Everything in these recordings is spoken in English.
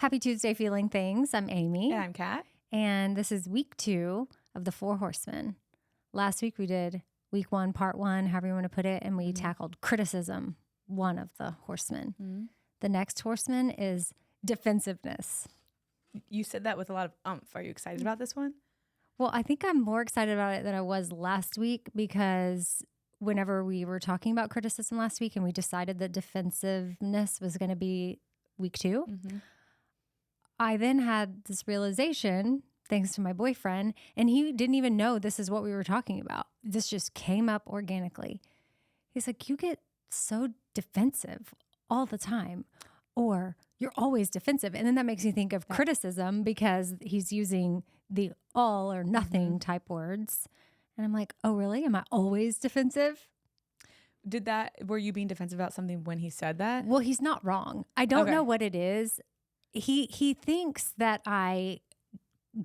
Happy Tuesday, Feeling Things. I'm Amy. And I'm Kat. And this is week 2 of the Four Horsemen. Last week we did week 1, part 1, however you want to put it, and we tackled criticism, one of the horsemen. The next horseman is defensiveness. You said that with a lot of umph. Are you excited about this one? Well, I think I'm more excited about it than I was last week because whenever we were talking about criticism last week and we decided that defensiveness was going to be week 2, I then had this realization, thanks to my boyfriend, and he didn't even know this is what we were talking about. This just came up organically. He's like, you get so defensive all the time, or you're always defensive. And then that makes me think of criticism because he's using the all or nothing type words. And I'm like, oh, really? Am I always defensive? Were you being defensive about something when he said that? Well, he's not wrong. I don't know what it is. He thinks that I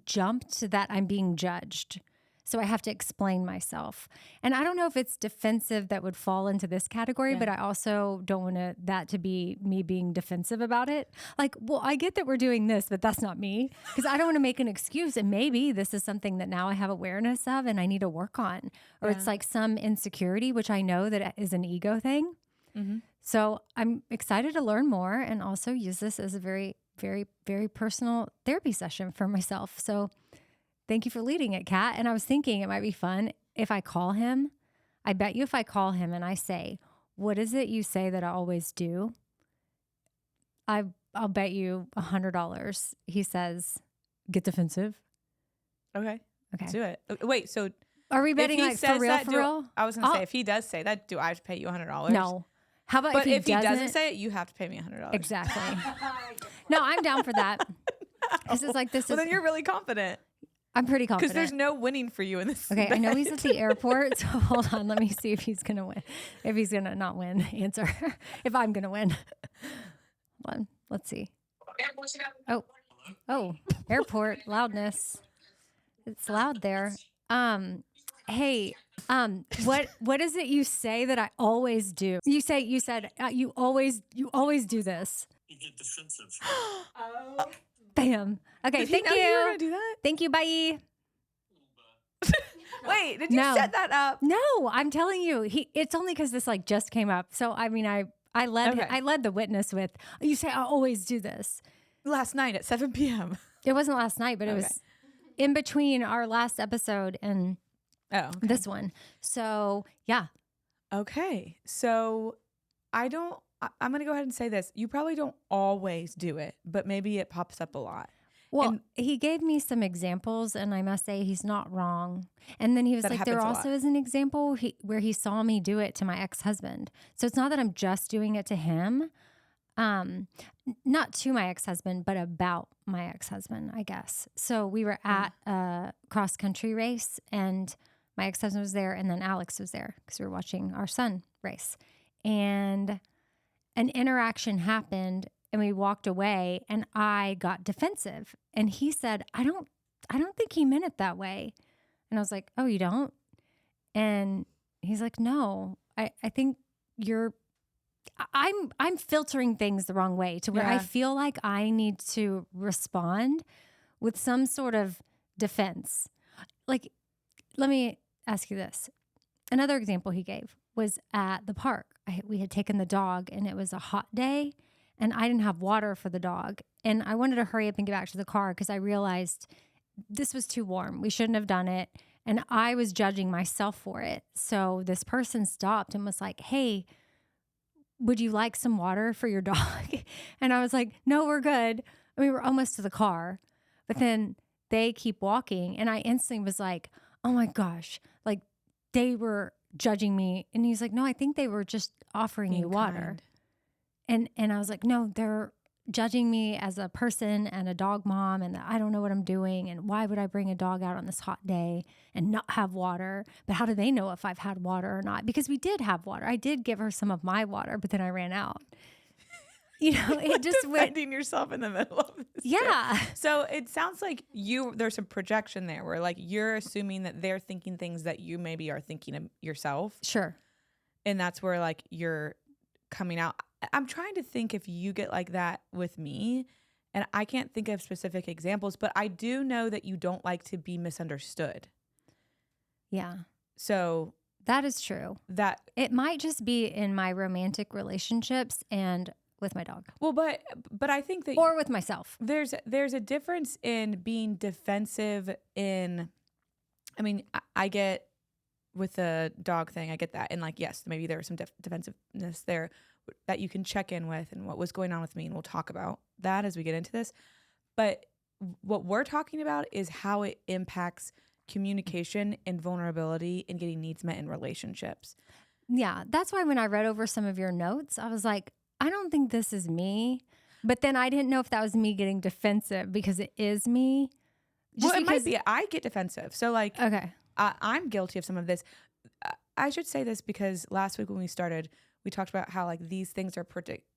jumped, that I'm being judged. So I have to explain myself. And I don't know if it's defensive that would fall into this category, but I also don't want that to be me being defensive about it. Like, well, I get that we're doing this, but that's not me. Because I don't want to make an excuse. And maybe this is something that now I have awareness of and I need to work on. Or it's like some insecurity, which I know that is an ego thing. So I'm excited to learn more and also use this as a very, very, very personal therapy session for myself. So thank you for leading it, Kat. And I was thinking it might be fun if I call him. I bet you if I call him and I say, what is it you say that I always do? I'll bet you $100. He says, get defensive. Okay. Let's do it. Wait, so are we betting like for real? I was going to say, if he does say that, do I have to pay you $100? No. How about but if he doesn't say it, you have to pay me $100. Exactly. No, I'm down for that. This is like Well, then you're really confident. I'm pretty confident. Because there's no winning for you in this. Okay, I know he's at the airport, so hold on. Let me see if he's going to win. If he's going to not win, answer. If I'm going to win. Hold on. Let's see. Oh, airport loudness. It's loud there. Hey, what is it you say that I always do? You said you always do this. You get defensive. Bam. Okay, Did thank he know you. you were gonna do that? Thank you. Bye. Wait, did you set that up? No, I'm telling you. It's only because this like just came up. So I mean, I led the witness with. You say I always do this. Last night at 7 p.m. It wasn't last night, but it was in between our last episode and this one. So yeah. Okay, so I'm going to go ahead and say this. You probably don't always do it, but maybe it pops up a lot. Well, he gave me some examples, and I must say he's not wrong. And then he was like, there also is an example where he saw me do it to my ex-husband. So it's not that I'm just doing it to him, not to my ex-husband, but about my ex-husband, I guess. So we were at a cross-country race, and my ex-husband was there, and then Alex was there because we were watching our son race. And an interaction happened and we walked away and I got defensive and he said, I don't think he meant it that way. And I was like, oh, you don't? And he's like, no, I think I'm filtering things the wrong way to where I feel like I need to respond with some sort of defense. Like, let me ask you this. Another example he gave was at the park. We had taken the dog and it was a hot day and I didn't have water for the dog. And I wanted to hurry up and get back to the car because I realized this was too warm. We shouldn't have done it. And I was judging myself for it. So this person stopped and was like, hey, would you like some water for your dog? And I was like, no, we're good. And we were almost to the car. But then they keep walking. And I instantly was like, oh my gosh, like they were judging me. And he's like, no, I think they were just offering you water. And I was like, no, they're judging me as a person and a dog mom and I don't know what I'm doing. And why would I bring a dog out on this hot day and not have water? But how do they know if I've had water or not? Because we did have water. I did give her some of my water, but then I ran out. You know, it just finding yourself in the middle of this. Yeah. Trip. So it sounds like there's a projection there where like you're assuming that they're thinking things that you maybe are thinking of yourself. Sure. And that's where like you're coming out. I'm trying to think if you get like that with me And I can't think of specific examples, but I do know that you don't like to be misunderstood. Yeah. So that is true. That it might just be in my romantic relationships and with my dog. Well, but I think that or with myself. There's a difference in being defensive in, I mean, I get with the dog thing, I get that. And like, yes, maybe there was some defensiveness there that you can check in with and what was going on with me. And we'll talk about that as we get into this. But what we're talking about is how it impacts communication and vulnerability and getting needs met in relationships. Yeah. That's why when I read over some of your notes, I was like, I don't think this is me. But then I didn't know if that was me getting defensive because it is me. Just well, it might be. I get defensive. So like, okay. I'm guilty of some of this. I should say this because last week when we started, we talked about how like these things are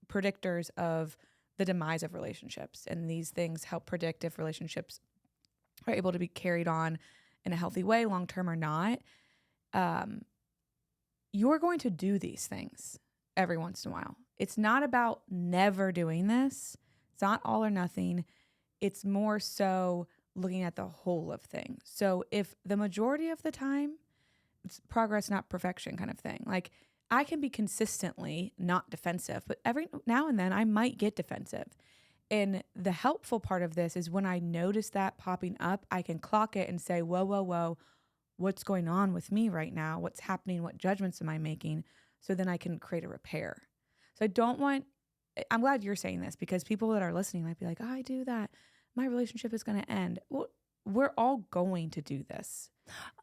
predictors of the demise of relationships. And these things help predict if relationships are able to be carried on in a healthy way, long-term or not. You're going to do these things every once in a while. It's not about never doing this. It's not all or nothing. It's more so looking at the whole of things. So if the majority of the time, it's progress, not perfection kind of thing. Like I can be consistently not defensive, but every now and then I might get defensive. And the helpful part of this is when I notice that popping up, I can clock it and say, whoa, whoa, whoa, what's going on with me right now? What's happening? What judgments am I making? So then I can create a repair. So I'm glad you're saying this because people that are listening might be like, oh, I do that. My relationship is going to end. Well, we're all going to do this.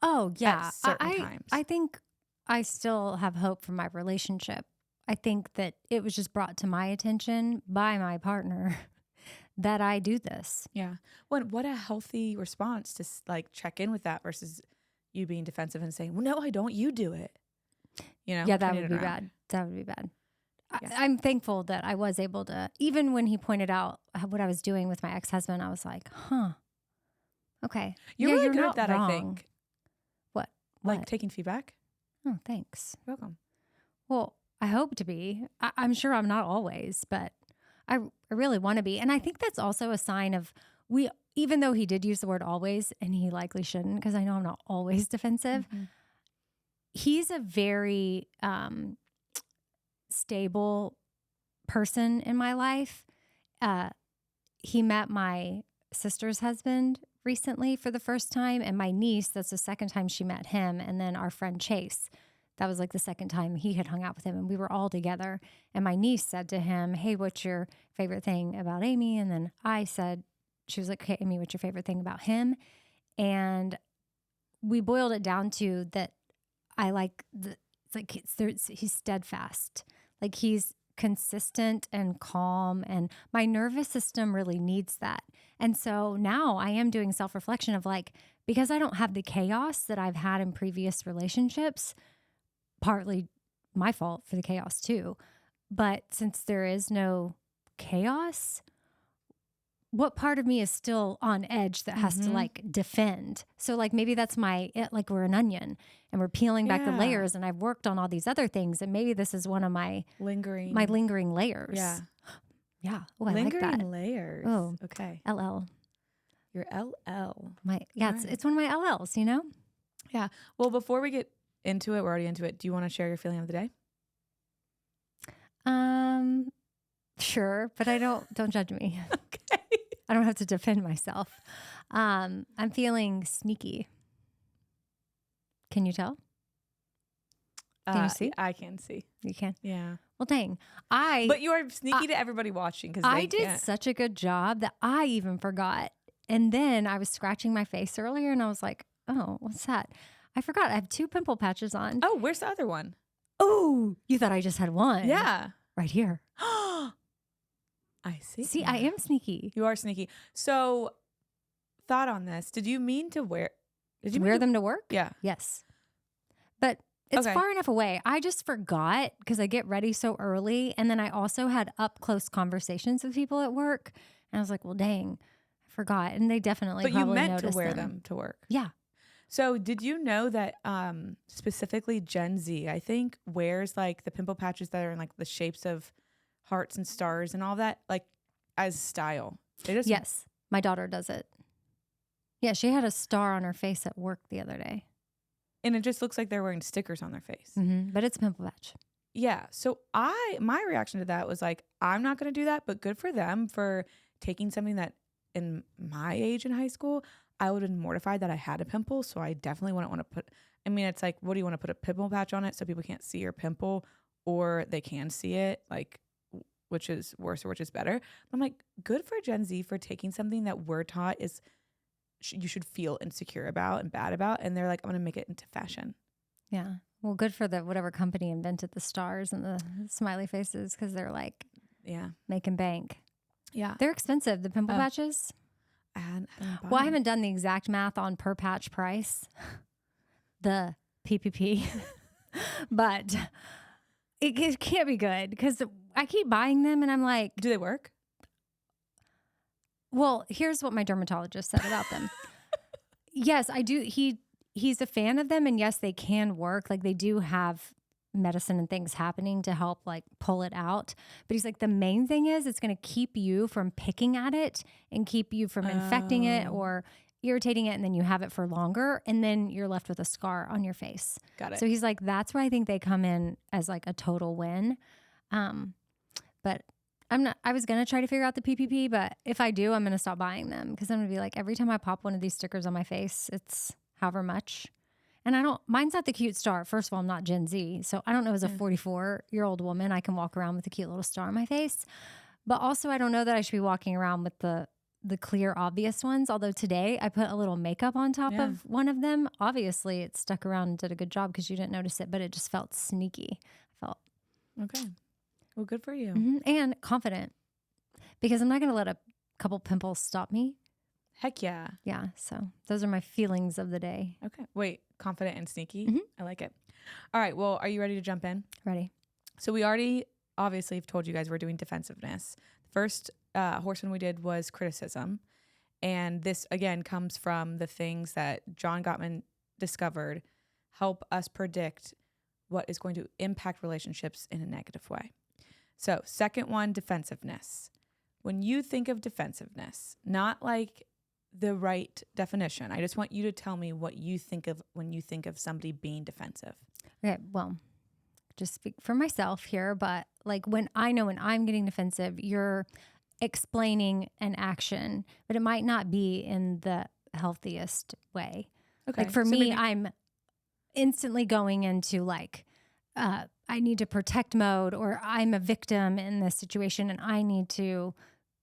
Oh, yeah. At certain times. I think I still have hope for my relationship. I think that it was just brought to my attention by my partner that I do this. Yeah. What a healthy response to like check in with that versus you being defensive and saying, well, no, I don't. You do it. You know? Yeah, that would be bad. That would be bad. Yeah. I'm thankful that I was able to, even when he pointed out what I was doing with my ex-husband, I was like, huh, okay. You're really good at that, wrong. I think. What? Like taking feedback? Oh, thanks. You're welcome. Well, I hope to be. I'm sure I'm not always, but I really want to be. And I think that's also a sign of even though he did use the word always, and he likely shouldn't, because I know I'm not always defensive, he's a very stable person in my life. He met my sister's husband recently for the first time, and my niece, that's the second time she met him. And then our friend Chase, that was like the second time he had hung out with him, and we were all together. And my niece said to him, hey, what's your favorite thing about Amy? And then I said, she was like, okay, Amy, what's your favorite thing about him? And we boiled it down to that I like he's steadfast. Like he's consistent and calm, and my nervous system really needs that. And so now I am doing self-reflection of like, because I don't have the chaos that I've had in previous relationships, partly my fault for the chaos too. But since there is no chaos, what part of me is still on edge that has to like defend? So like maybe that's like we're an onion and we're peeling back the layers, and I've worked on all these other things, and maybe this is one of my lingering layers. Yeah. Yeah. Oh, I lingering like that. Layers. Oh, okay. LL. Your LL. It's one of my LLs, you know? Yeah. Well, before we get into it, we're already into it. Do you want to share your feeling of the day? Sure, but don't judge me. Okay. I don't have to defend myself. I'm feeling sneaky. Can you tell? Can you see? I can see. You can? Yeah. Well, dang. But you are sneaky to everybody watching because I did such a good job that I even forgot. And then I was scratching my face earlier, and I was like, oh, what's that? I forgot. I have 2 pimple patches on. Oh, where's the other one? Oh, you thought I just had one? Yeah. Right here. I see. See, I am sneaky. You are sneaky. So, thought on this. Did you mean to wear? Did you wear them to work? Yeah. Yes. But it's far enough away. I just forgot because I get ready so early. And then I also had up close conversations with people at work. And I was like, well, dang, I forgot. And they definitely But probably you meant to wear them them to work. Yeah. So did you know that specifically Gen Z, I think, wears like the pimple patches that are in like the shapes of hearts and stars and all that, like as style? Yes, my daughter does it. Yeah, she had a star on her face at work the other day. And it just looks like they're wearing stickers on their face. Mm-hmm. But it's a pimple patch. Yeah. So my reaction to that was like, I'm not going to do that, but good for them for taking something that in my age in high school, I would have been mortified that I had a pimple. So I definitely wouldn't want to put, I mean, it's like, what do you want to put a pimple patch on it so people can't see your pimple or they can see it? Like, which is worse or which is better? I'm like, good for Gen Z for taking something that we're taught is you should feel insecure about and bad about. And they're like, I'm going to make it into fashion. Yeah. Well, good for the whatever company invented the stars and the smiley faces because they're like, making bank. Yeah. They're expensive, the pimple patches. I haven't done the exact math on per patch price, the PPP, but it can't be good because I keep buying them and I'm like, do they work? Well, here's what my dermatologist said about them. Yes, I do. He's a fan of them, and yes, they can work. Like they do have medicine and things happening to help like pull it out. But he's like, the main thing is it's going to keep you from picking at it and keep you from infecting it or irritating it, and then you have it for longer, and then you're left with a scar on your face. Got it. So he's like, that's where I think they come in as like a total win. But I was going to try to figure out the PPP, but if I do, I'm going to stop buying them because I'm going to be like, every time I pop one of these stickers on my face, it's however much. And mine's not the cute star. First of all, I'm not Gen Z. So I don't know as a 44-year-old woman, I can walk around with a cute little star on my face. But also I don't know that I should be walking around with the clear, obvious ones. Although today I put a little makeup on top of one of them. Obviously it stuck around and did a good job because you didn't notice it, but it just felt sneaky. Okay. Well, good for you. Mm-hmm. And confident because I'm not going to let a couple pimples stop me. Heck yeah. Yeah. So those are my feelings of the day. Okay. Wait, confident and sneaky. Mm-hmm. I like it. All right. Well, are you ready to jump in? Ready. So we already obviously have told you guys we're doing defensiveness. The first horseman we did was criticism. And this, again, comes from the things that John Gottman discovered help us predict what is going to impact relationships in a negative way. So second one, defensiveness. When you think of defensiveness, not like the right definition, I just want you to tell me what you think of when you think of somebody being defensive. Okay, well, just speak for myself here, but like when I'm getting defensive, you're explaining an action, but it might not be in the healthiest way. Okay. Like for me, I'm instantly going into like, I need to protect mode, or I'm a victim in this situation and I need to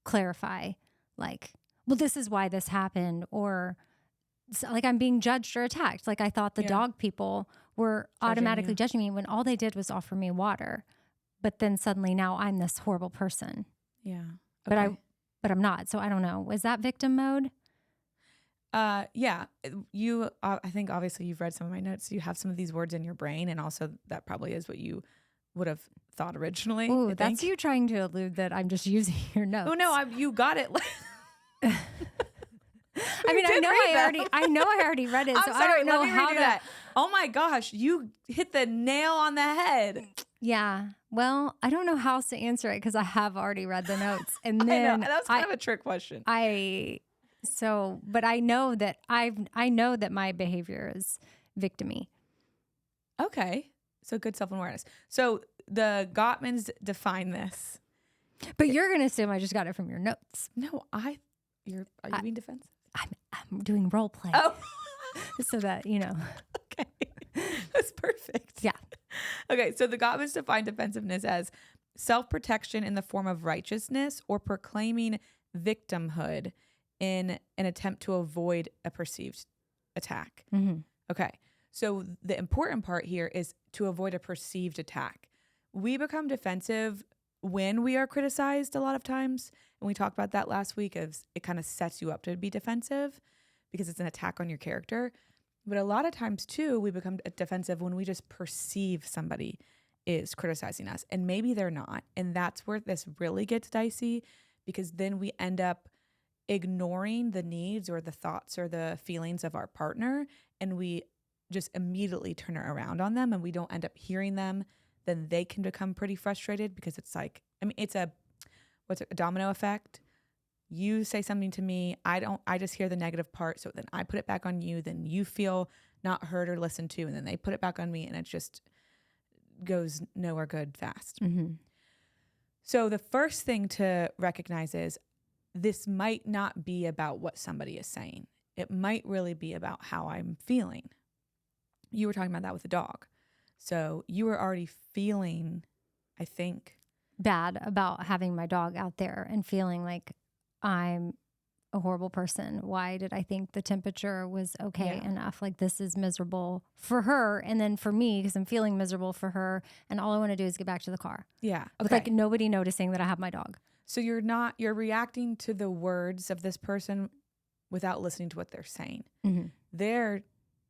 clarify like, well, this is why this happened, or like I'm being judged or attacked. Like I thought the dog people were automatically judging me when all they did was offer me water. But then suddenly now I'm this horrible person. Yeah. Okay. But I'm not. So I don't know. Is that victim mode? Yeah. You, I think obviously you've read some of my notes. You have some of these words in your brain, and also that probably is what you would have thought originally. Ooh, that's you trying to allude that I'm just using your notes. Oh no, you got it. I mean, I know I already read it, so I don't know how to. That. Oh my gosh, you hit the nail on the head. Yeah. Well, I don't know how else to answer it because I have already read the notes, and then I know. That was kind of a trick question. But I know that I know that my behavior is victimy. Okay. So good self-awareness. So the Gottmans define this. But you're going to assume I just got it from your notes. No, are you being defensive? I'm doing role play. Oh. So that, you know. Okay. That's perfect. Yeah. Okay. So the Gottmans define defensiveness as self-protection in the form of righteousness or proclaiming victimhood in an attempt to avoid a perceived attack. Mm-hmm. Okay. So the important part here is to avoid a perceived attack. We become defensive when we are criticized a lot of times. And we talked about that last week. It kind of sets you up to be defensive because it's an attack on your character. But a lot of times too, we become defensive when we just perceive somebody is criticizing us and maybe they're not. And that's where this really gets dicey because then we end up ignoring the needs or the thoughts or the feelings of our partner, and we just immediately turn it around on them and we don't end up hearing them. Then they can become pretty frustrated because it's like, I mean, it's a domino effect. You say something to me, I just hear the negative part. So then I put it back on you. Then you feel not heard or listened to. And then they put it back on me, and it just goes nowhere good fast. Mm-hmm. So the first thing to recognize is this might not be about what somebody is saying. It might really be about how I'm feeling. You were talking about that with the dog. So you were already feeling, I think, bad about having my dog out there and feeling like I'm a horrible person. Why did I think the temperature was okay enough? Like, this is miserable for her. And then for me, because I'm feeling miserable for her. And all I want to do is get back to the car. Yeah. Okay. With like nobody noticing that I have my dog. So you're reacting to the words of this person without listening to what they're saying. Mm-hmm. They're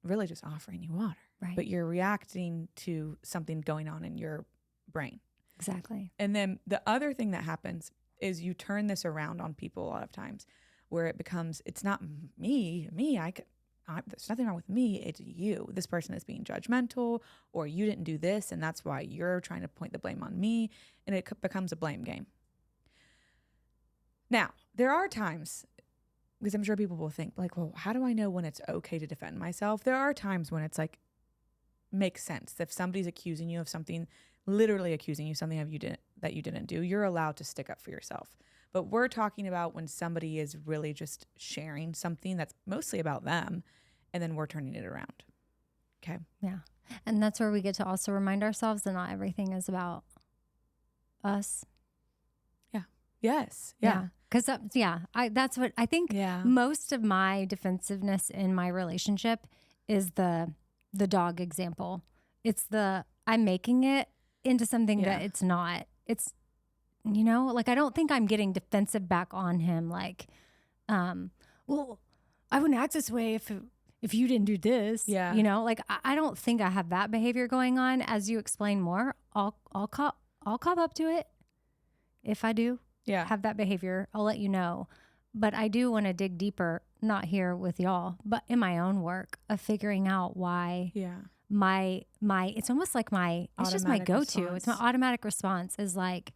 really just offering you water. Right. But you're reacting to something going on in your brain. Exactly. And then the other thing that happens is you turn this around on people a lot of times, where it becomes, it's not me, there's nothing wrong with me, it's you. This person is being judgmental, or you didn't do this, and that's why you're trying to point the blame on me, and it becomes a blame game. Now, there are times, because I'm sure people will think, like, well, how do I know when it's okay to defend myself? There are times when it's like, makes sense. If somebody's accusing you of something, literally accusing you of something that you didn't do, you're allowed to stick up for yourself. But we're talking about when somebody is really just sharing something that's mostly about them, and then we're turning it around. Okay. Yeah. And that's where we get to also remind ourselves that not everything is about us. Yeah. Yes. Yeah. Because that's what I think. Yeah. Most of my defensiveness in my relationship is the dog example. It's I'm making it into something that it's not. It's, like, I don't think I'm getting defensive back on him. Like, well, I wouldn't act this way if you didn't do this. Yeah. Like, I don't think I have that behavior going on. As you explain more, I'll cop up to it. If I do have that behavior, I'll let you know. But I do want to dig deeper, not here with y'all, but in my own work of figuring out why my it's almost like it's just my go-to. Response. It's my automatic response is like,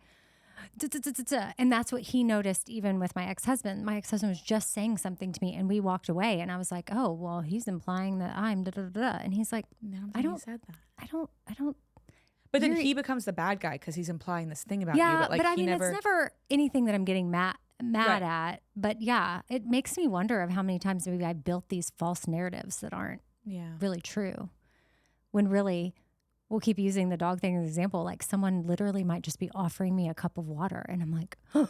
and that's what he noticed even with my ex-husband. My ex-husband was just saying something to me and we walked away, and I was like, oh, well, he's implying that I'm and he's like, I don't said that. I don't. But then he becomes the bad guy because he's implying this thing about you. Yeah, but I mean, it's never anything that I'm getting mad at. But yeah, it makes me wonder of how many times maybe I built these false narratives that aren't really true. When really, we'll keep using the dog thing as an example. Like, someone literally might just be offering me a cup of water, and I'm like, oh.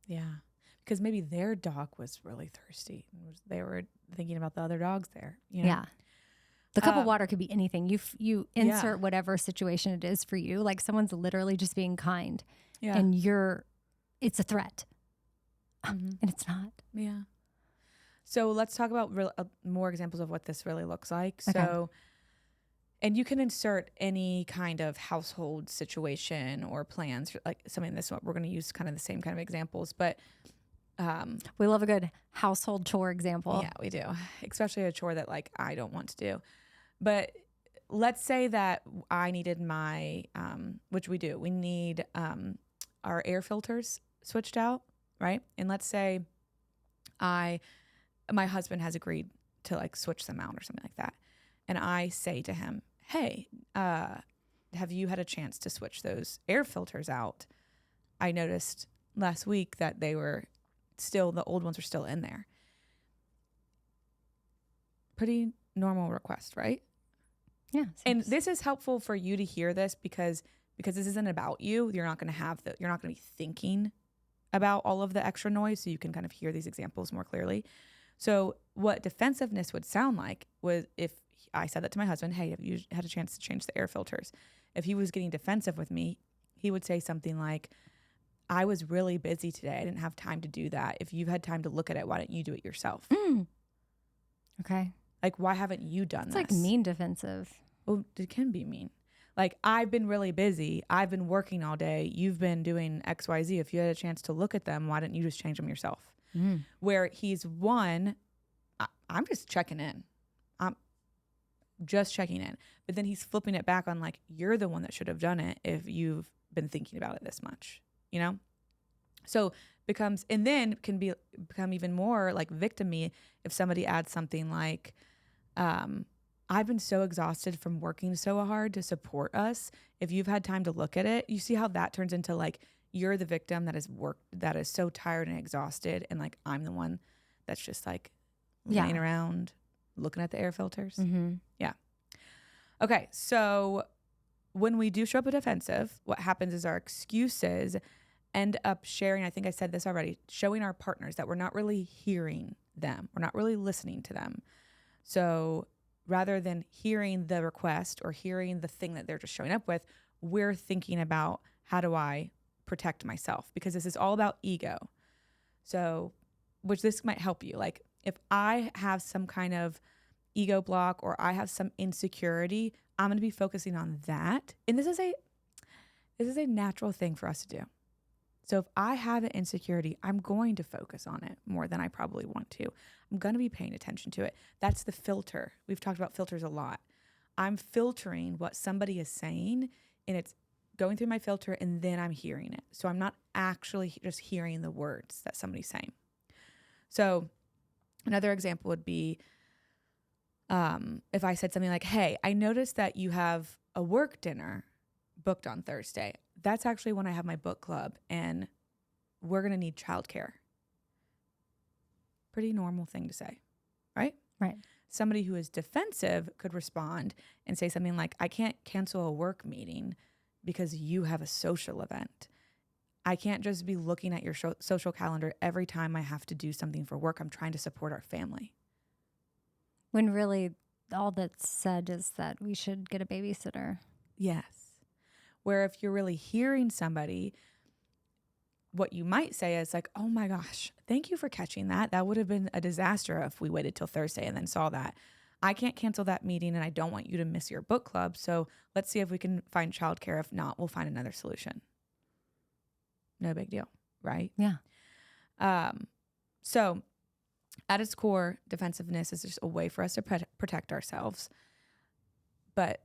Yeah, because maybe their dog was really thirsty. They were thinking about the other dogs there. Yeah. The cup of water could be anything. You insert whatever situation it is for you. Like, someone's literally just being kind, and it's a threat, and it's not. Yeah. So let's talk about more examples of what this really looks like. Okay. So, and you can insert any kind of household situation or plans, like something that's what we're going to use kind of the same kind of examples, but we love a good household chore example. Yeah, we do. Especially a chore that, like, I don't want to do. But let's say that I needed my, which we do, we need our air filters switched out, right? And let's say my husband has agreed to, like, switch them out or something like that. And I say to him, hey, have you had a chance to switch those air filters out? I noticed last week that the old ones were still in there. Pretty normal request, right? Yeah. And this is helpful for you to hear this because this isn't about you. You're not going to be thinking about all of the extra noise, so you can kind of hear these examples more clearly. So what defensiveness would sound like was if I said that to my husband, hey, have you had a chance to change the air filters? If he was getting defensive with me, he would say something like, I was really busy today. I didn't have time to do that. If you've had time to look at it, why don't you do it yourself? Okay. Like, why haven't you done this? It's like mean defensive. Well, it can be mean. Like, I've been really busy. I've been working all day. You've been doing X, Y, Z. If you had a chance to look at them, why didn't you just change them yourself? Where he's I'm just checking in. I'm just checking in. But then he's flipping it back on, like, you're the one that should have done it if you've been thinking about it this much, you know? So becomes, and then can become even more like victim-y if somebody adds something like, I've been so exhausted from working so hard to support us. If you've had time to look at it, you see how that turns into like, you're the victim that is so tired and exhausted. And like, I'm the one that's just like laying around looking at the air filters. Mm-hmm. Yeah. Okay. So when we do show up defensive, what happens is our excuses end up sharing, I think I said this already, showing our partners that we're not really hearing them. We're not really listening to them. So rather than hearing the request or hearing the thing that they're just showing up with, we're thinking about, how do I protect myself? Because this is all about ego. So, which this might help you. Like if I have some kind of ego block or I have some insecurity, I'm going to be focusing on that. And this is a natural thing for us to do. So if I have an insecurity, I'm going to focus on it more than I probably want to. I'm going to be paying attention to it. That's the filter. We've talked about filters a lot. I'm filtering what somebody is saying, and it's going through my filter, and then I'm hearing it. So I'm not actually just hearing the words that somebody's saying. So another example would be if I said something like, hey, I noticed that you have a work dinner booked on Thursday. That's actually when I have my book club, and we're going to need childcare. Pretty normal thing to say, right? Right. Somebody who is defensive could respond and say something like, I can't cancel a work meeting because you have a social event. I can't just be looking at your social calendar every time I have to do something for work. I'm trying to support our family. When really all that's said is that we should get a babysitter. Yes. Where if you're really hearing somebody, what you might say is like, oh my gosh, thank you for catching that. That would have been a disaster if we waited till Thursday and then saw that. I can't cancel that meeting and I don't want you to miss your book club. So let's see if we can find childcare. If not, we'll find another solution. No big deal, right? Yeah. So at its core, defensiveness is just a way for us to protect ourselves. But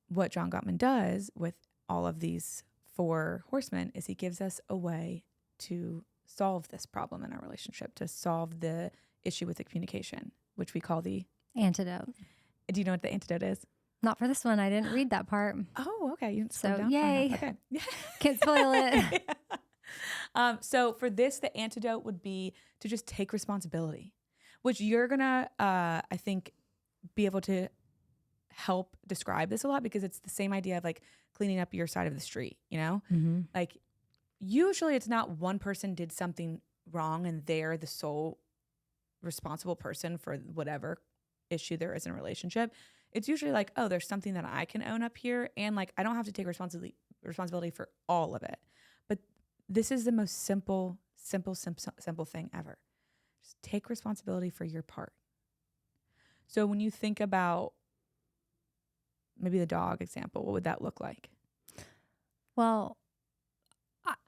what John Gottman does with all of these four horsemen is he gives us a way to solve this problem in our relationship, to solve the issue with the communication, which we call the antidote. Do you know what the antidote is? Not for this one. I didn't read that part. Oh, okay. You So down yay. Okay. Can't spoil it. Yeah. So for this, the antidote would be to just take responsibility, which you're going to, I think, be able to help describe this a lot, because it's the same idea of like cleaning up your side of the street, you know? Mm-hmm. Like usually it's not one person did something wrong and they're the sole responsible person for whatever issue there is in a relationship. It's usually like, oh, there's something that I can own up here, and like I don't have to take responsibility for all of it. But this is the most simple thing ever. Just take responsibility for your part. So when you think about maybe the dog example, what would that look like? Well,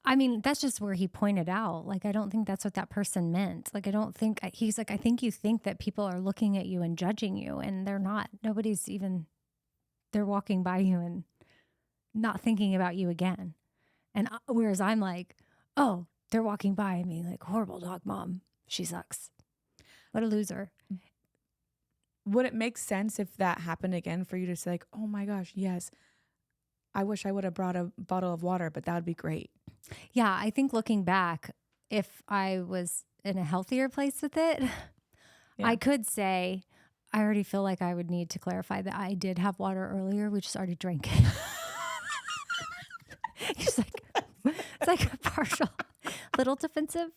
I mean, that's just where he pointed out. Like, I don't think that's what that person meant. Like, I don't think, he's like, I think you think that people are looking at you and judging you, and they're not. Nobody's even, they're walking by you and not thinking about you again. And whereas I'm like, oh, they're walking by me like, horrible dog mom. She sucks. What a loser. Would it make sense if that happened again for you to say like, oh my gosh, yes, I wish I would have brought a bottle of water, but that would be great. Yeah, I think looking back, if I was in a healthier place with it, I could say, I already feel like I would need to clarify that I did have water earlier. We just already drank it. It's like a partial, little defensive.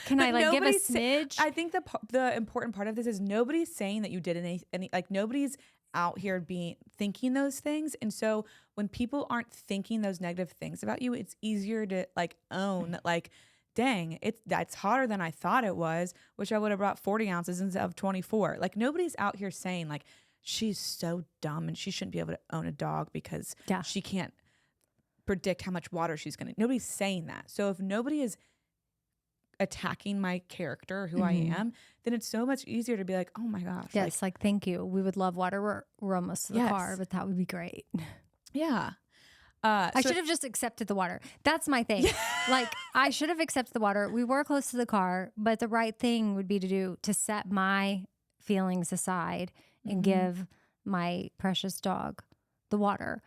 Can I like give a smidge? I think the important part of this is nobody's saying that you did any like nobody's out here thinking those things. And so when people aren't thinking those negative things about you, it's easier to like own that like, dang, that's hotter than I thought it was, which I would have brought 40 ounces instead of 24. Like nobody's out here saying like, she's so dumb and she shouldn't be able to own a dog because she can't predict how much water she's going to. Nobody's saying that. So if nobody is attacking my character, who I am, then it's so much easier to be like, oh my gosh. Yes, like thank you. We would love water. We're almost to the car, but that would be great. Yeah. I should have just accepted the water. That's my thing. Like, I should have accepted the water. We were close to the car, but the right thing would be to set my feelings aside and give my precious dog the water.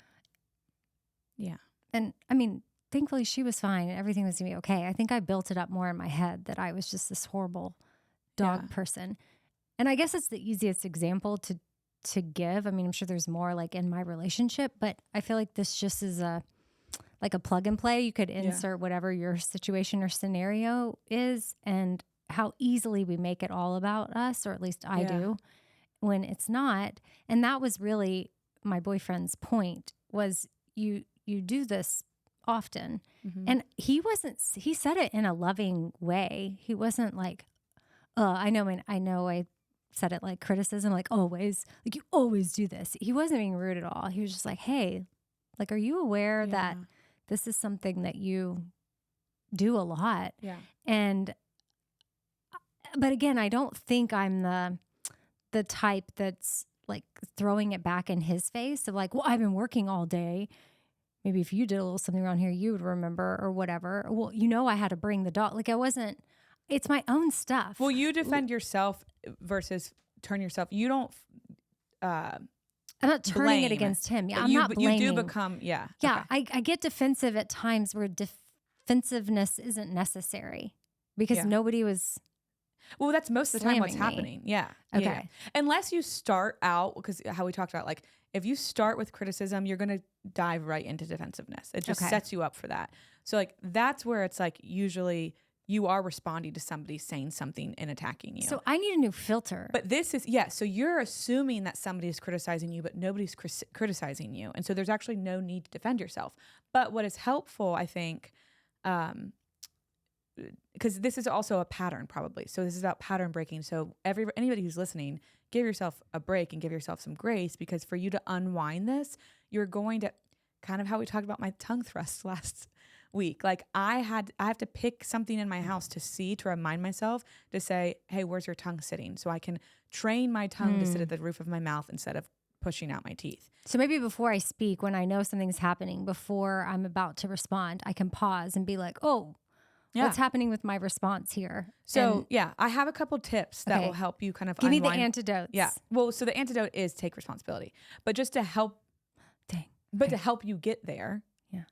Yeah. And I mean, thankfully she was fine and everything was gonna be okay. I think I built it up more in my head that I was just this horrible dog person. And I guess it's the easiest example to give. I mean, I'm sure there's more like in my relationship, but I feel like this just is like a plug and play. You could insert whatever your situation or scenario is and how easily we make it all about us, or at least I do, when it's not. And that was really my boyfriend's point, was you do this often. And he said it in a loving way. He wasn't like, I know I said it like criticism, like always, like you always do this. He wasn't being rude at all. He was just like, hey, like, are you aware that this is something that you do a lot? Yeah. But again, I don't think I'm the type that's like throwing it back in his face of like, well, I've been working all day. Maybe if you did a little something around here, you would remember or whatever. Well, I had to bring the dog. Like it's my own stuff. Well, you defend yourself versus turn yourself. You don't. I'm not turning it against him. Yeah, I'm not blaming. You do become, Yeah, okay. I get defensive at times where defensiveness isn't necessary because nobody was. Well, that's most of the time what's happening. Yeah. Okay. Yeah. Unless you start out, because how we talked about, like, if you start with criticism, you're going to dive right into defensiveness. It just sets you up for that. So, like, that's where it's like usually you are responding to somebody saying something and attacking you. So I need a new filter. But this is, so you're assuming that somebody is criticizing you, but nobody's criticizing you. And so there's actually no need to defend yourself. But what is helpful, I think, because this is also a pattern probably. So this is about pattern breaking. So anybody who's listening, give yourself a break and give yourself some grace, because for you to unwind this, you're going to kind of how we talked about my tongue thrust last week. Like I have to pick something in my house to remind myself to say, hey, where's your tongue sitting? So I can train my tongue to sit at the roof of my mouth instead of pushing out my teeth. So maybe before I speak, when I know something's happening, before I'm about to respond, I can pause and be like, oh, what's happening with my response here? So I have a couple tips that will help you kind of give unwind. me the antidotes. Yeah. Well, so the antidote is take responsibility, but just to help, to help you get there,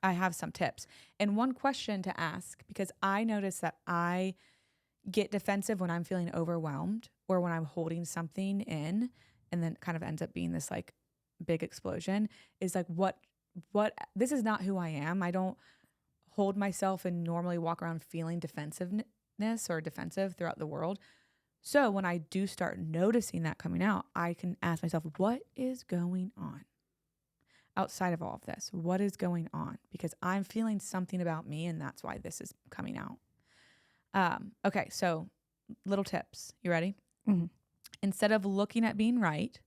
I have some tips. And one question to ask, because I notice that I get defensive when I'm feeling overwhelmed or when I'm holding something in, and then kind of ends up being this like big explosion, is like, what, this is not who I am. I don't hold myself and normally walk around feeling defensiveness or defensive throughout the world. So when I do start noticing that coming out, I can ask myself, what is going on outside of all of this? What is going on? Because I'm feeling something about me, and that's why this is coming out. Okay, so little tips. You ready? Mm-hmm. Instead of looking at being right,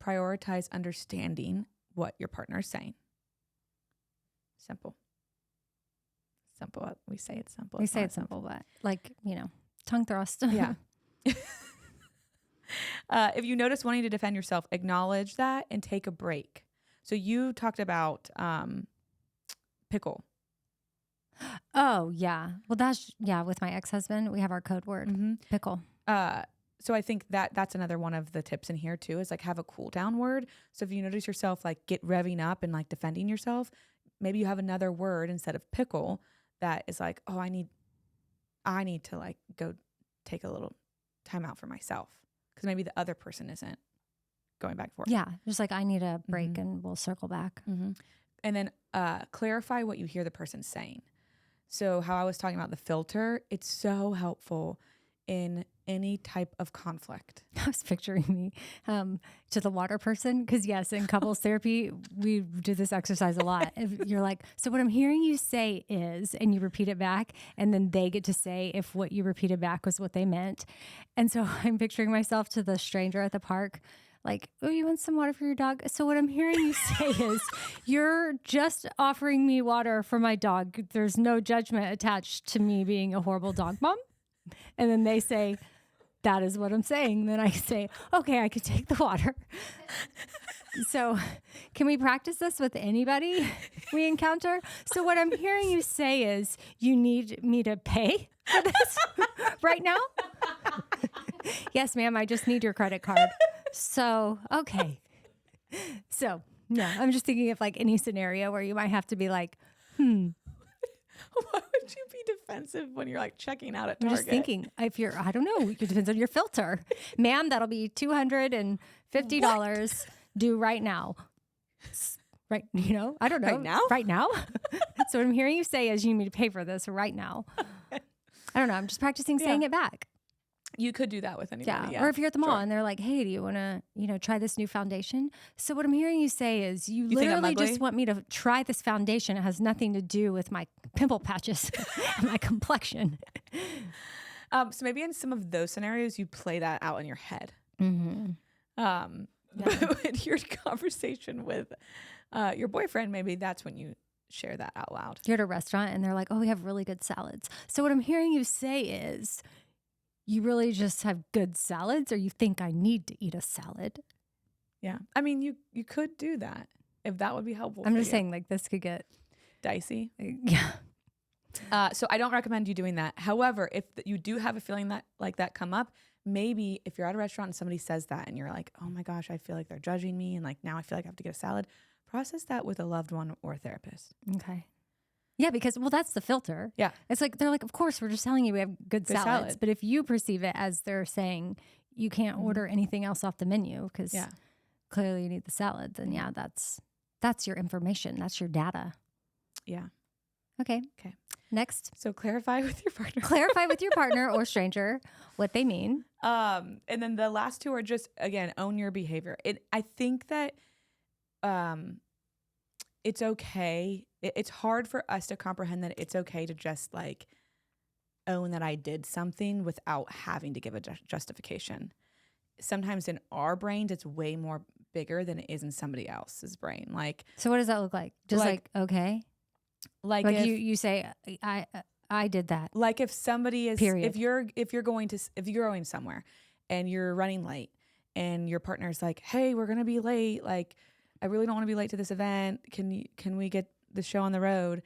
prioritize understanding what your partner is saying. Simple. We say it's simple. We say it's simple, but like, tongue thrust. Yeah. If you notice wanting to defend yourself, acknowledge that and take a break. So you talked about pickle. Oh, yeah. Well, with my ex-husband, we have our code word, pickle. So I think that's another one of the tips in here too, is like have a cool down word. So if you notice yourself like get revving up and like defending yourself, maybe you have another word instead of pickle that is like, oh, I need to like go take a little time out for myself, because maybe the other person isn't going back and forth. Yeah, just like I need a break and we'll circle back. And then clarify what you hear the person saying. So how I was talking about the filter, it's so helpful in any type of conflict. I was picturing me to the water person, because yes, in couples therapy, we do this exercise a lot. If you're like, so what I'm hearing you say is, and you repeat it back, and then they get to say if what you repeated back was what they meant. And so I'm picturing myself to the stranger at the park, like, oh, you want some water for your dog? So what I'm hearing you say is, you're just offering me water for my dog. There's no judgment attached to me being a horrible dog mom. And then they say, that is what I'm saying. Then I say, okay, I could take the water. So can we practice this with anybody we encounter? So what I'm hearing you say is you need me to pay for this right now? Yes, ma'am. I just need your credit card. So, okay. So, yeah, I'm just thinking of like any scenario where you might have to be like, Why would you be defensive when you're like checking out at Target? I'm just thinking if you're, I don't know, it depends on your filter. Ma'am, that'll be $250 due right now. Right, I don't know. Right now? Right now? So what I'm hearing you say is you need me to pay for this right now. I don't know. I'm just practicing saying it back. You could do that with anybody. Yeah. Or if you're at the mall and they're like, hey, do you want to, try this new foundation? So what I'm hearing you say is you literally just want me to try this foundation. It has nothing to do with my pimple patches and my complexion. So maybe in some of those scenarios, you play that out in your head. Mm-hmm. But in your conversation with your boyfriend, maybe that's when you share that out loud. You're at a restaurant and they're like, oh, we have really good salads. So what I'm hearing you say is you really just have good salads, or you think I need to eat a salad? Yeah. I mean, you could do that if that would be helpful. I'm just saying like this could get dicey. Yeah. So I don't recommend you doing that. However, if you do have a feeling that like that come up, maybe if you're at a restaurant and somebody says that and you're like, oh my gosh, I feel like they're judging me. And like, now I feel like I have to get a salad. Process that with a loved one or a therapist. Okay. Yeah, because, that's the filter. Yeah. It's like, they're like, of course, we're just telling you we have good salads. Salad. But if you perceive it as they're saying you can't order anything else off the menu because clearly you need the salad, then that's your information. That's your data. Yeah. Okay. Next. So clarify with your partner. Clarify with your partner or stranger what they mean. And then the last two are just, again, own your behavior. I think that it's okay. It's hard for us to comprehend that it's okay to just like own that I did something without having to give a justification. Sometimes in our brains, it's way more bigger than it is in somebody else's brain. Like, so what does that look like? Just like okay. Like if, you say, I did that. Like if somebody is, period. if you're going somewhere and you're running late and your partner's like, hey, we're going to be late. Like, I really don't want to be late to this event. Can we get the show on the road?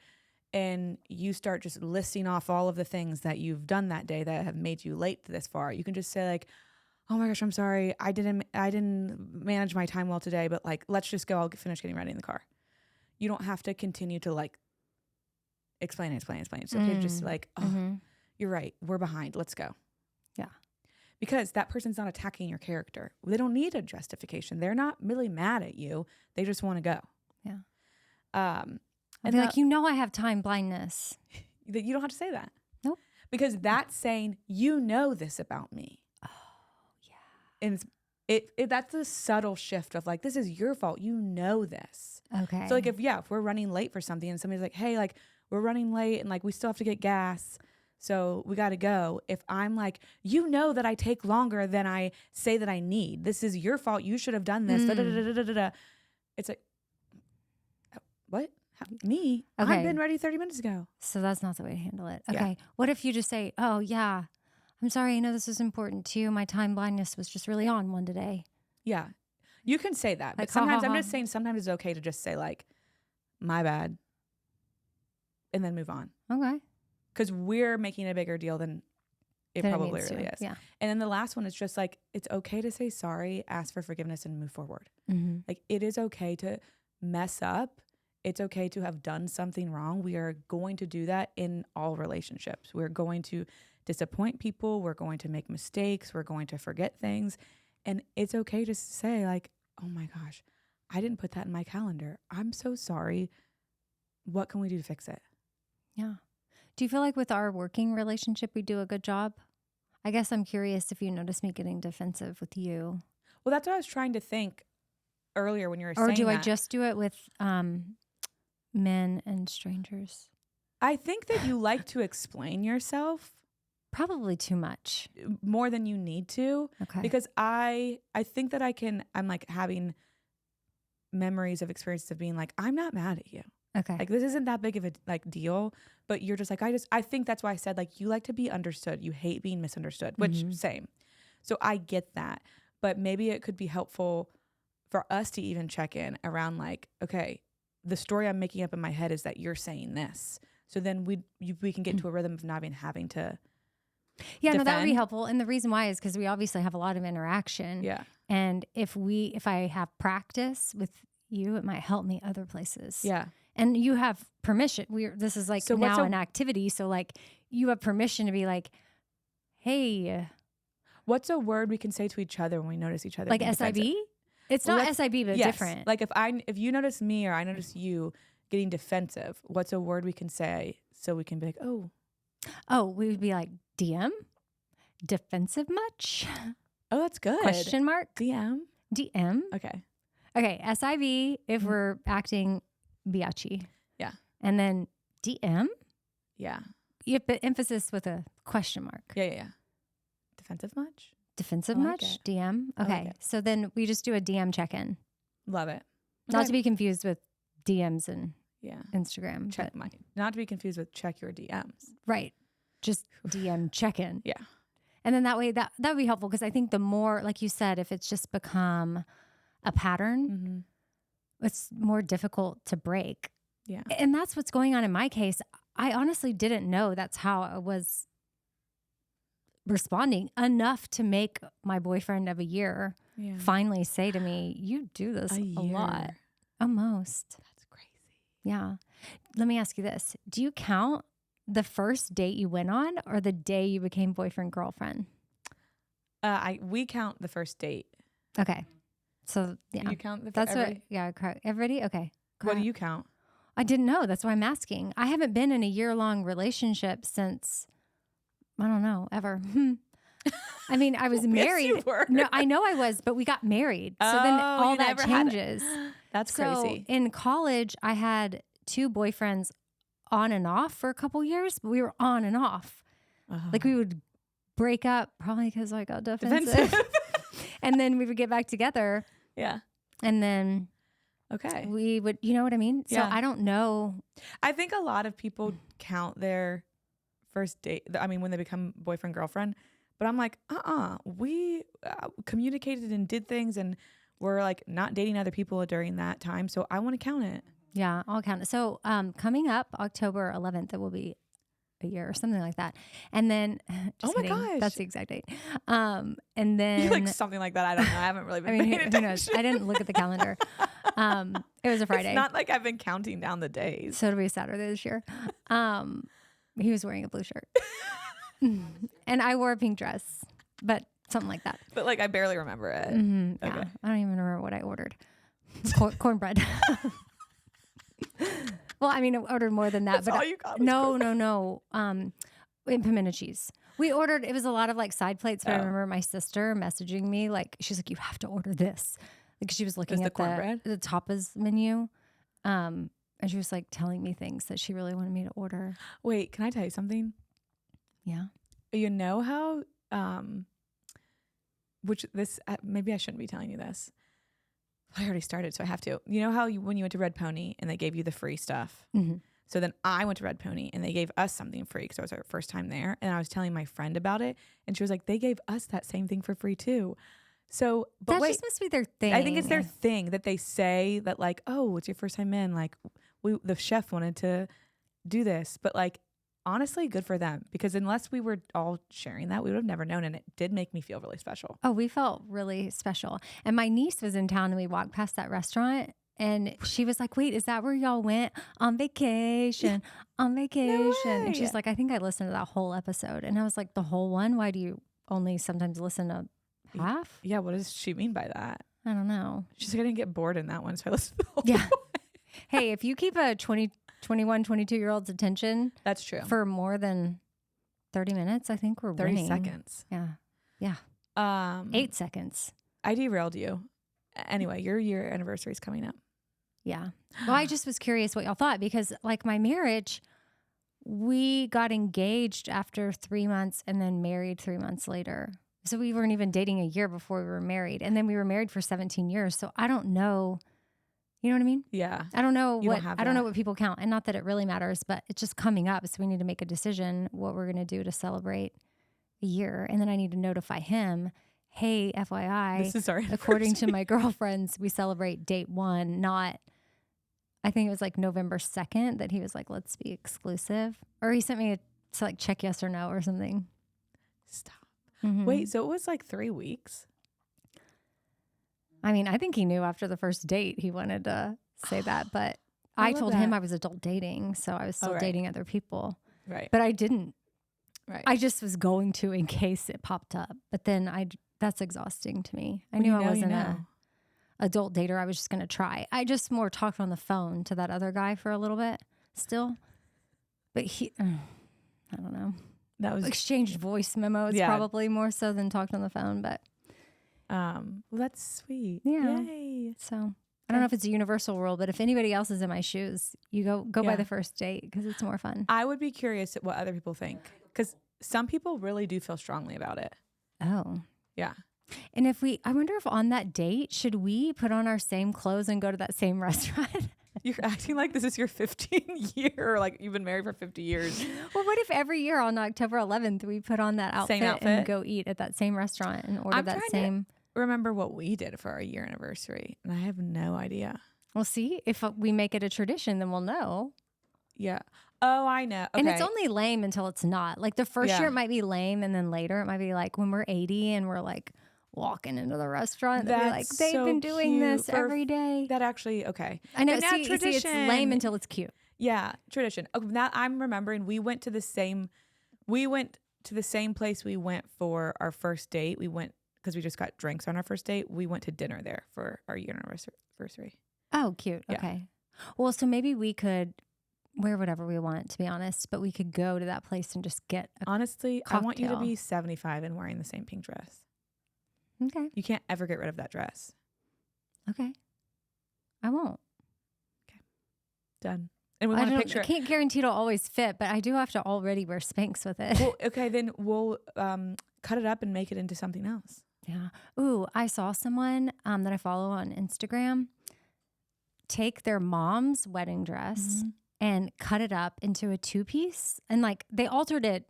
And you start just listing off all of the things that you've done that day that have made you late this far. You can just say like, oh my gosh, I'm sorry. I didn't manage my time well today, but like, let's just go. I'll finish getting ready in the car. You don't have to continue to like explain. It's okay to just like, oh, you're right. We're behind. Let's go. Yeah. Because that person's not attacking your character. They don't need a justification. They're not really mad at you. They just want to go. Yeah. And like, I have time blindness. You don't have to say that. Nope. Because that's saying, this about me. Oh, yeah. And that's a subtle shift of like, this is your fault. You know this. Okay. So like if we're running late for something and somebody's like, hey, like we're running late and like we still have to get gas, so we got to go. If I'm like, that I take longer than I say that I need. This is your fault. You should have done this. It's like, what? Me? Okay. I've been ready 30 minutes ago. So that's not the way to handle it. Okay. Yeah. What if you just say, oh, yeah, I'm sorry. I know this is important to you. My time blindness was just really on one today. Yeah. You can say that. But sometimes I'm just saying sometimes it's okay to just say like, my bad. And then move on. Okay. Because we're making a bigger deal than it probably really is. Yeah. And then the last one is just like, it's okay to say sorry, ask for forgiveness, and move forward. Mm-hmm. Like it is okay to mess up. It's okay to have done something wrong. We are going to do that in all relationships. We're going to disappoint people. We're going to make mistakes. We're going to forget things. And it's okay to say like, oh my gosh, I didn't put that in my calendar. I'm so sorry. What can we do to fix it? Yeah. Do you feel like with our working relationship, we do a good job? I guess I'm curious if you notice me getting defensive with you. Well, that's what I was trying to think earlier when you were saying that. Or do I just do it with men and strangers? I think that you like to explain yourself. Probably too much. More than you need to. Okay. Because I think that I'm like having memories of experiences of being like, I'm not mad at you. Okay. Like this isn't that big of a like deal, but you're just like, I think that's why I said like, you like to be understood. You hate being misunderstood, which same. So I get that. But maybe it could be helpful for us to even check in around like, okay, the story I'm making up in my head is that you're saying this. So then we can get into a rhythm of not even having to Yeah, no, defend. that would be helpful. And the reason why is because we obviously have a lot of interaction. Yeah. And if I have practice with you, it might help me other places. Yeah. And you have permission. This is like So now an activity. So like you have permission to be like, hey. What's a word we can say to each other when we notice each other? Like SIB? It's not SIB, but different. Like if you notice me or I notice you getting defensive, what's a word we can say so we can be like, oh, we would be like DM, defensive much? Oh, that's good. Question mark? DM. Okay. SIB if we're acting biatchy. Yeah. And then DM? Yeah. You have emphasis with a question mark. Yeah. Defensive much? Defensive I like much? it. DM? Okay. Like so then we just do a DM check-in. Love it. Not to be confused with DMs and Instagram. Not to be confused with check your DMs. Right. Just DM check-in. Yeah. And then that way that would be helpful because I think the more, like you said, if it's just become a pattern, it's more difficult to break. Yeah. And that's what's going on in my case. I honestly didn't know that's how I was responding enough to make my boyfriend of a year finally say to me, you do this a lot. Almost. That's crazy. Yeah. Let me ask you this. Do you count the first date you went on or the day you became boyfriend, girlfriend? We count the first date. Okay. So yeah. You count the That's what, yeah. Everybody? Okay. What do you count? I didn't know. That's why I'm asking. I haven't been in a year-long relationship since, I don't know, ever. I mean, I was married. Yes, you were. No, I know I was, but we got married. So then all that changes. That's crazy. So in college, I had 2 boyfriends on and off for a couple years, but we were on and off. Like we would break up probably because I got defensive. And then we would get back together. Yeah. And then okay, we would, you know what I mean? So I don't know. I think a lot of people count their first date. I mean, when they become boyfriend, girlfriend. But I'm like, we communicated and did things and we're like not dating other people during that time. So I want to count it. Yeah, I'll count it. So coming up October 11th, it will be a year or something like that. And then, just kidding, gosh, that's the exact date. And then you like something like that. I don't know. I haven't really been paying attention. Who knows? I didn't look at the calendar. It was a Friday. It's not like I've been counting down the days. So it'll be Saturday this year. He was wearing a blue shirt and I wore a pink dress, but something like that. But like, I barely remember it. Mm-hmm, yeah. I don't even remember what I ordered. Cornbread. Well, I mean, I ordered more than that. That's but all you got was no. And pimento cheese. We ordered, it was a lot of like side plates, but I remember my sister messaging me, like, she's like, you have to order this. Like she was looking at the tapas menu. And she was like telling me things that she really wanted me to order. Wait, can I tell you something? Yeah. You know how, maybe I shouldn't be telling you this. I already started, so I have to. You know how when you went to Red Pony and they gave you the free stuff? Mm-hmm. So then I went to Red Pony and they gave us something free because it was our first time there. And I was telling my friend about it. And she was like, they gave us that same thing for free too. So, but that wait, just must be their thing. I think it's their thing that they say that like, oh, it's your first time in. Like the chef wanted to do this. But like, honestly, good for them. Because unless we were all sharing that, we would have never known. And it did make me feel really special. Oh, we felt really special. And my niece was in town and we walked past that restaurant. And she was like, wait, is that where y'all went on vacation? On vacation. No way. And she's like, I think I listened to that whole episode. And I was like, the whole one? Why do you only sometimes listen to half? Yeah, what does she mean by that? I don't know. She's like, I didn't get bored in that one, so I listened to the whole one. Hey, if you keep a 21, 22-year-old's attention. That's true. For more than 30 minutes, I think we're 30 winning. seconds. Yeah. 8 seconds. I derailed you. Anyway, your year anniversary is coming up. Yeah. Well, I just was curious what y'all thought because like my marriage, we got engaged after 3 months and then married 3 months later. So we weren't even dating a year before we were married. And then we were married for 17 years. So I don't know. You know what I mean? Yeah. I don't know what people count. And not that it really matters, but it's just coming up. So we need to make a decision what we're going to do to celebrate a year. And then I need to notify him hey, FYI, This is our according to anniversary. my girlfriends, we celebrate date 1, not, I think it was like November 2nd that he was like, let's be exclusive. Or he sent me to like check yes or no or something. Stop. Mm-hmm. Wait, so it was like 3 weeks? I mean, I think he knew after the first date he wanted to say that, but I love told him that. I was adult dating, so I was still right. dating other people. Right. But I didn't. Right. I just was going to in case it popped up. But then that's exhausting to me. I When knew you I know, wasn't you a know. adult dater. I was just going to try. I just more talked on the phone to that other guy for a little bit still. But I don't know. That was Exchanged voice memos probably more so than talked on the phone. But well, that's sweet. yeah. Yay. So I don't know if it's a universal rule, but if anybody else is in my shoes, you go by the first date because it's more fun. I would be curious at what other people think, because some people really do feel strongly about it. Oh. Yeah. And I wonder if on that date, should we put on our same clothes and go to that same restaurant? You're acting like this is your 15 year, like you've been married for 50 years. Well, what if every year on October 11th, we put on that outfit and outfit? go eat at that same restaurant and order that same? Remember what we did for our year anniversary, and I have no idea. We'll see. If we make it a tradition, then we'll know. Yeah. Oh, I know. Okay. And it's only lame until it's not. Like the first year it might be lame, and then later it might be like when we're 80 and we're like walking into the restaurant. They'll be like, they've been doing this every day. That actually, okay. I know. But now See, it's lame until it's cute. Yeah, tradition. Oh, now I'm remembering we went to the same place we went for our first date. We went because we just got drinks on our first date. We went to dinner there for our year anniversary. Oh, cute. Yeah. Okay. Well, so maybe we could wear whatever we want, to be honest, but we could go to that place and just get Honestly, cocktail. I want you to be 75 and wearing the same pink dress. Okay. You can't ever get rid of that dress. Okay. I won't. Done. And we want a picture. I can't guarantee it'll always fit, but I do have to already wear Spanx with it. Well, okay, then we'll cut it up and make it into something else. Yeah. Ooh, I saw someone that I follow on Instagram take their mom's wedding dress and cut it up into a 2-piece. And like they altered it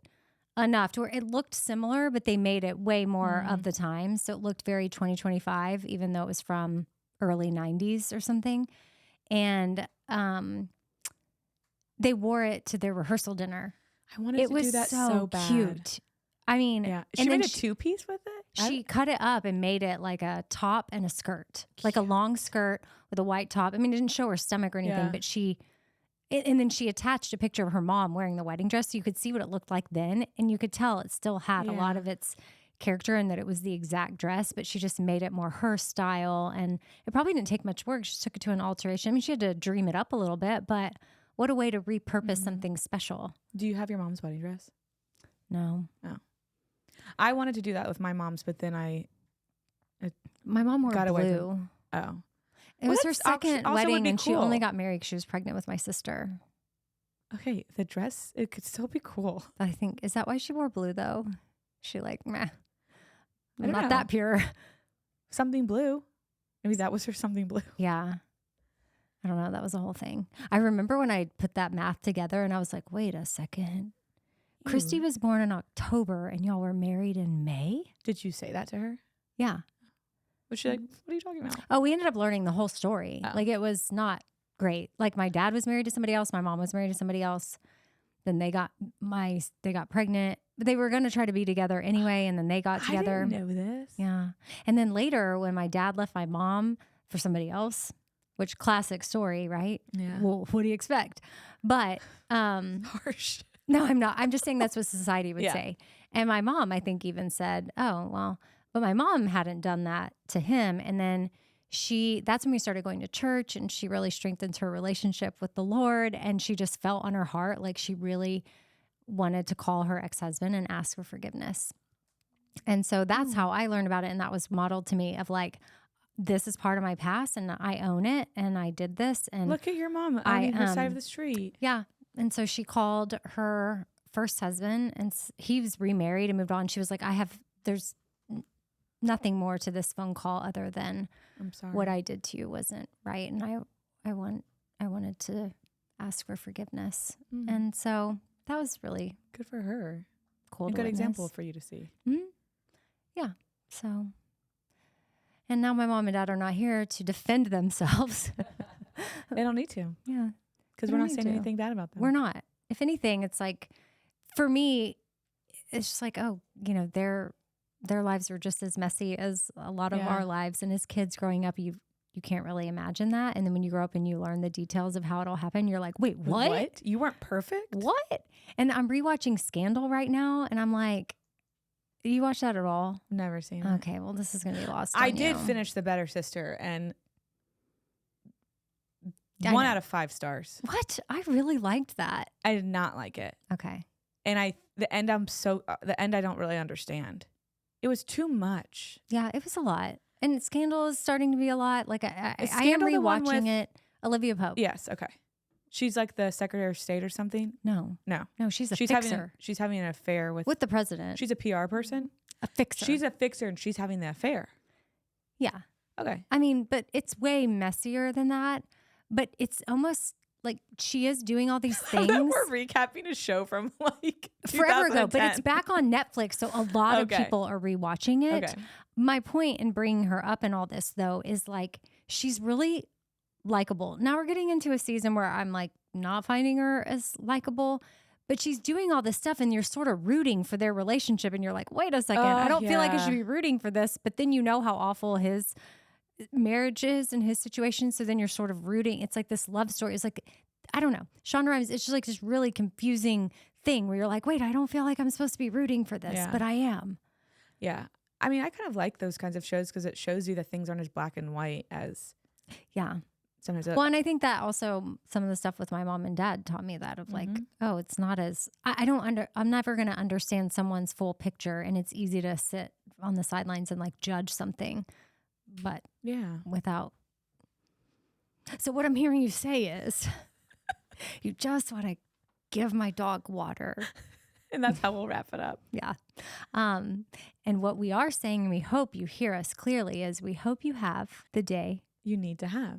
enough to where it looked similar, but they made it way more of the time. So it looked very 2025, even though it was from early 90s or something. And they wore it to their rehearsal dinner. I wanted to do that so bad. Cute. I mean, yeah. She made a 2-piece with it? She cut it up and made it like a top and a skirt, like a long skirt with a white top. I mean, it didn't show her stomach or anything, but and then she attached a picture of her mom wearing the wedding dress. So you could see what it looked like then. And you could tell it still had a lot of its character and that it was the exact dress, but she just made it more her style. And it probably didn't take much work. She took it to an alteration. I mean, she had to dream it up a little bit, but what a way to repurpose something special. Do you have your mom's wedding dress? No. Oh. I wanted to do that with my mom's, but then my mom wore blue. Oh. It was her second wedding, and she cool. only got married because she was pregnant with my sister. Okay, the dress, it could still be cool. I think, is that why she wore blue, though? She like, meh. I'm not know. that pure. Something blue. Maybe that was her something blue. Yeah. I don't know. That was the whole thing. I remember when I put that math together, and I was like, wait a second. Christy was born in October, and y'all were married in May? Did you say that to her? Yeah. Was she like, what are you talking about? Oh, we ended up learning the whole story. Oh. Like, it was not great. Like, my dad was married to somebody else. My mom was married to somebody else. Then they got pregnant. But they were going to try to be together anyway, and then they got together. I didn't know this. Yeah. And then later, when my dad left my mom for somebody else, which classic story, right? Yeah. Well, what do you expect? But harsh. No, I'm not. I'm just saying that's what society would say. And my mom, I think, even said, oh, well, but my mom hadn't done that to him. And then that's when we started going to church, and she really strengthened her relationship with the Lord. And she just felt on her heart like she really wanted to call her ex-husband and ask for forgiveness. And so that's how I learned about it. And that was modeled to me of like, this is part of my past and I own it. And I did this. And look at your mom on her side of the street. Yeah. And so she called her first husband, and he was remarried and moved on. She was like, there's nothing more to this phone call other than I'm sorry. What I did to you wasn't right. And I wanted to ask for forgiveness. And so that was really good for her. cool. A good example for you to see. Yeah. So, and now my mom and dad are not here to defend themselves. They don't need to. Yeah. Because we're not saying anything bad about them. We're not. If anything, it's like, for me, it's just like, oh, you know, their lives were just as messy as a lot of our lives. And as kids growing up, you can't really imagine that. And then when you grow up and you learn the details of how it all happened, you're like, wait, what? You weren't perfect? What? And I'm rewatching Scandal right now. And I'm like, you watch that at all? Never seen it. Okay, well, this is going to be lost on I you. did finish The Better Sister, and 1 out of 5 stars. What? I really liked that. I did not like it. Okay. And the end I don't really understand. It was too much. Yeah, it was a lot. And Scandal is starting to be a lot. Like I am Scandal rewatching it. Olivia Pope. Yes, okay. She's like the Secretary of State or something? No, she's a fixer. She's having an affair with the president. She's a PR person? A fixer. She's a fixer and she's having the affair. Yeah. Okay. I mean, but it's way messier than that. But it's almost like she is doing all these things. We're recapping a show from like forever ago, but it's back on Netflix, so a lot of Okay. people are rewatching it. Okay. My point in bringing her up in all this, though, is like she's really likable. Now we're getting into a season where I'm like not finding her as likable, but she's doing all this stuff and you're sort of rooting for their relationship and you're like, wait a second, I don't feel like I should be rooting for this. But then you know how awful his marriage is and his situation. So then you're sort of rooting. It's like this love story. It's like, I don't know. Shonda Rhimes, it's just like this really confusing thing where you're like, wait, I don't feel like I'm supposed to be rooting for this, but I am. Yeah. I mean, I kind of like those kinds of shows because it shows you that things aren't as black and white as sometimes. Well, and I think that also some of the stuff with my mom and dad taught me that of like, oh, it's not as, I'm never going to understand someone's full picture, and it's easy to sit on the sidelines and like judge something, but without. So what I'm hearing you say is you just want to give my dog water. And that's how we'll wrap it up. Yeah. And what we are saying, and we hope you hear us clearly, is we hope you have the day you need to have.